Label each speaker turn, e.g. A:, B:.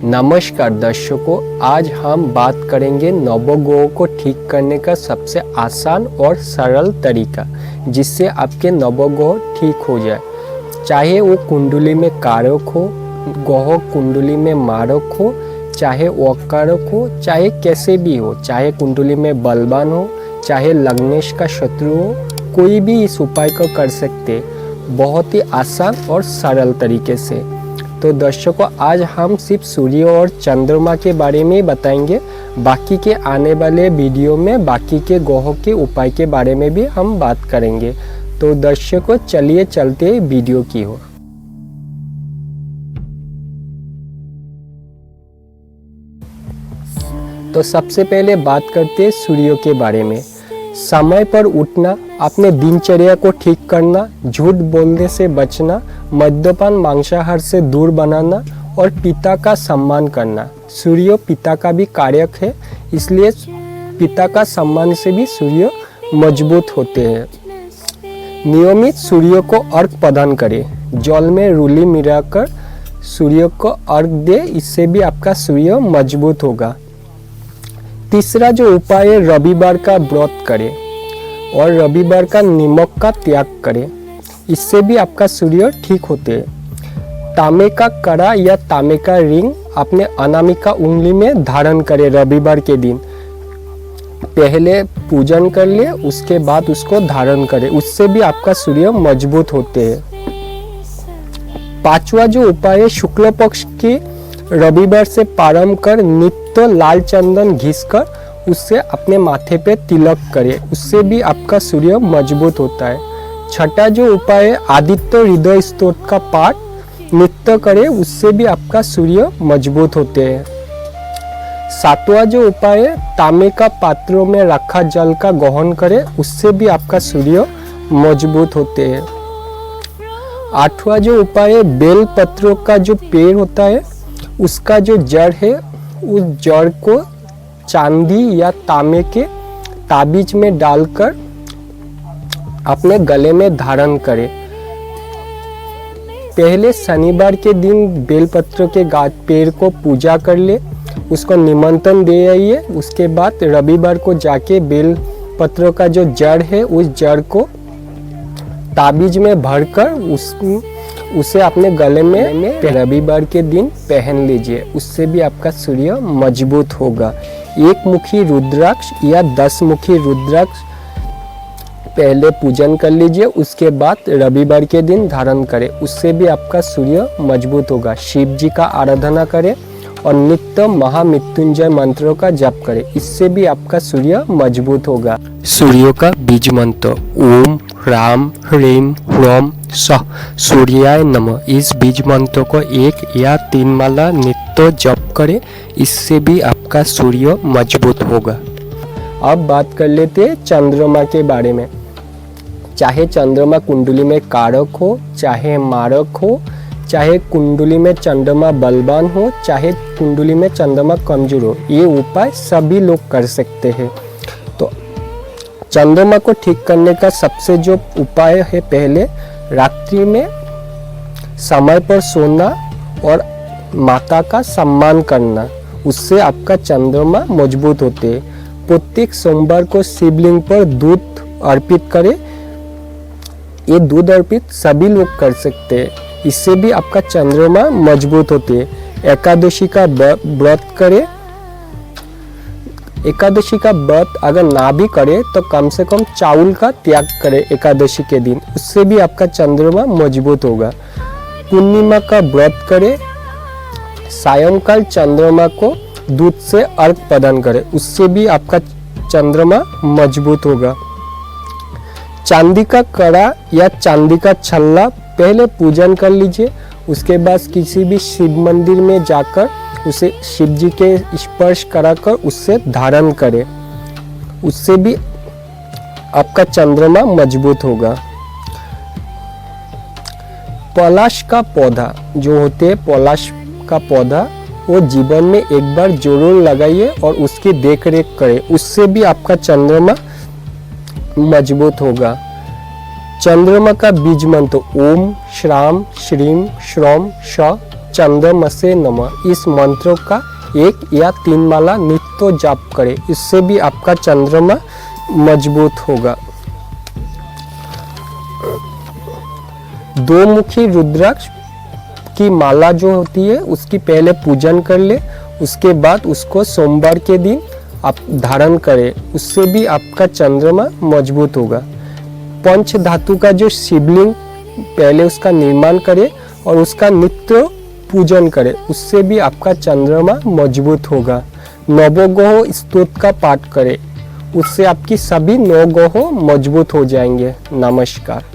A: नमस्कार दर्शकों, आज हम बात करेंगे नवग्रहों को ठीक करने का सबसे आसान और सरल तरीका, जिससे आपके नवग्रह ठीक हो जाए। चाहे वो कुंडली में कारक हो, ग्रह कुंडली में मारक हो, चाहे वकारक हो, चाहे कैसे भी हो, चाहे कुंडली में बलवान हो, चाहे लग्नेश का शत्रु हो, कोई भी इस उपाय को कर सकते, बहुत ही आसान और सरल तरीके से। तो दर्शकों, आज हम सिर्फ सूर्य और चंद्रमा के बारे में ही बताएंगे। बाकी के आने वाले वीडियो में बाकी के ग्रहों के उपाय के बारे में भी हम बात करेंगे। तो दर्शकों, चलिए चलते हैं वीडियो की ओर। तो सबसे पहले बात करते हैं सूर्य के बारे में। समय पर उठना, अपने दिनचर्या को ठीक करना, झूठ बोलने से बचना, मद्यपान मांसाहार से दूर बनाना और पिता का सम्मान करना। सूर्य पिता का भी कारक है, इसलिए पिता का सम्मान से भी सूर्य मजबूत होते हैं। नियमित सूर्य को अर्घ प्रदान करें, जल में रूली मिलाकर सूर्य को अर्घ दे, इससे भी आपका सूर्य मजबूत होगा। तीसरा जो उपाय है, रविवार का व्रत करें और रविवार का नमक का त्याग करें, इससे भी आपका सूर्य ठीक होते हैं। तांबे का कड़ा या तांबे का रिंग अपने अनामिका उंगली में धारण करें रविवार के दिन। पहले पूजन कर ले, उसके बाद उसको धारण करें, उससे भी आपका सूर्य मजबूत होते हैं। पांचवा जो उपाय है, शुक्ल पक्ष की रविवार से प्रारंभ कर नित्य लाल चंदन घिसकर उससे अपने माथे पे तिलक करें, उससे भी आपका सूर्य मजबूत होता है। छठा जो उपाय है, आदित्य हृदय स्तोत्र का पाठ नित्य करें, उससे भी आपका सूर्य मजबूत होते हैं। सातवां जो उपाय है, तांबे का पात्रों में रखा जल का ग्रहण करें, उससे भी आपका सूर्य मजबूत होते हैं। आठवां जो उपाय है, बेल पत्रों का जो पेड़ होता है उसका जो जड़ है, उस जड़ को चांदी या तांबे के ताबीज में डालकर अपने गले में धारण करें। पहले शनिवार के दिन बेलपत्र के पेड़ को पूजा कर ले, उसको निमंत्रण दे आइए। उसके बाद रविवार को जाके बेल पत्रों का जो जड़ है, उस जड़ को ताबीज में भरकर उसे अपने गले में रविवार के दिन पहन लीजिए, उससे भी आपका सूर्य मजबूत होगा। एक मुखी रुद्राक्ष या 10 मुखी रुद्राक्ष पहले पूजन कर लीजिए, उसके बाद रविवार के दिन धारण करें, उससे भी आपका सूर्य मजबूत होगा। शिव जी का आराधना करें और नित्य महामृत्युंजय मंत्रों का जप करें, इससे भी आपका सूर्य मजबूत होगा। सूर्य का बीज मंत्र ओम राम ह्रीम ह्रौम सः सूर्याय नमः, इस बीज मंत्र को 1 या 3 माला नित्य जप करें, इससे भी आपका सूर्य मजबूत होगा। अब बात कर लेते हैं चंद्रमा के बारे में। चाहे चंद्रमा कुंडली में कारक हो, चाहे मारक हो, चाहे कुंडली में चंद्रमा बलवान हो, चाहे कुंडली में चंद्रमा कमजोर हो, ये उपाय सभी लोग कर सकते हैं। तो चंद्रमा को ठीक करने का सबसे जो उपाय है, पहले रात्रि में समय पर सोना और माता का सम्मान करना, उससे आपका चंद्रमा मजबूत होते हैं। प्रत्येक सोमवार को शिवलिंग पर दूध अर्पित करें, ये दूध अर्पित सभी लोग कर सकते हैं, इससे भी आपका चंद्रमा मजबूत होते हैं। एकादशी का व्रत करें, एकादशी का व्रत अगर ना भी करे तो कम से कम चावल का त्याग करें एकादशी के दिन, उससे भी आपका चंद्रमा मजबूत होगा। पूर्णिमा का व्रत करें, सायंकाल चंद्रमा को दूध से अर्घ प्रदान करें, उससे भी आपका चंद्रमा मजबूत होगा। चांदी का कड़ा या चांदी का छल्ला पहले पूजन कर लीजिए, उसके बाद किसी भी शिव मंदिर में जाकर उसे शिव जी के स्पर्श कराकर उससे धारण करें, उससे भी आपका चंद्रमा मजबूत होगा। पलाश का पौधा जो होते हैं, पलाश का पौधा वो जीवन में एक बार जरूर लगाइए और उसकी देखरेख करें, उससे भी आपका चंद्रमा मजबूत होगा। चंद्रमा का बीज मंत्र ओम श्राम श्रीम श्रौम श चंद्रमसे नमः इस मंत्र का 1 या 3 माला नित्य जाप करें। इससे भी आपका चंद्रमा मजबूत होगा। 2 मुखी रुद्राक्ष की माला जो होती है उसकी पहले पूजन कर ले, उसके बाद उसको सोमवार के दिन आप धारण करें, उससे भी आपका चंद्रमा मजबूत होगा। पंच धातु का जो शिवलिंग पहले उसका निर्माण करें और उसका नित्य पूजन करें, उससे भी आपका चंद्रमा मजबूत होगा। नवग्रह स्तोत्र का पाठ करें, उससे आपकी सभी 9 ग्रह मजबूत हो जाएंगे। नमस्कार।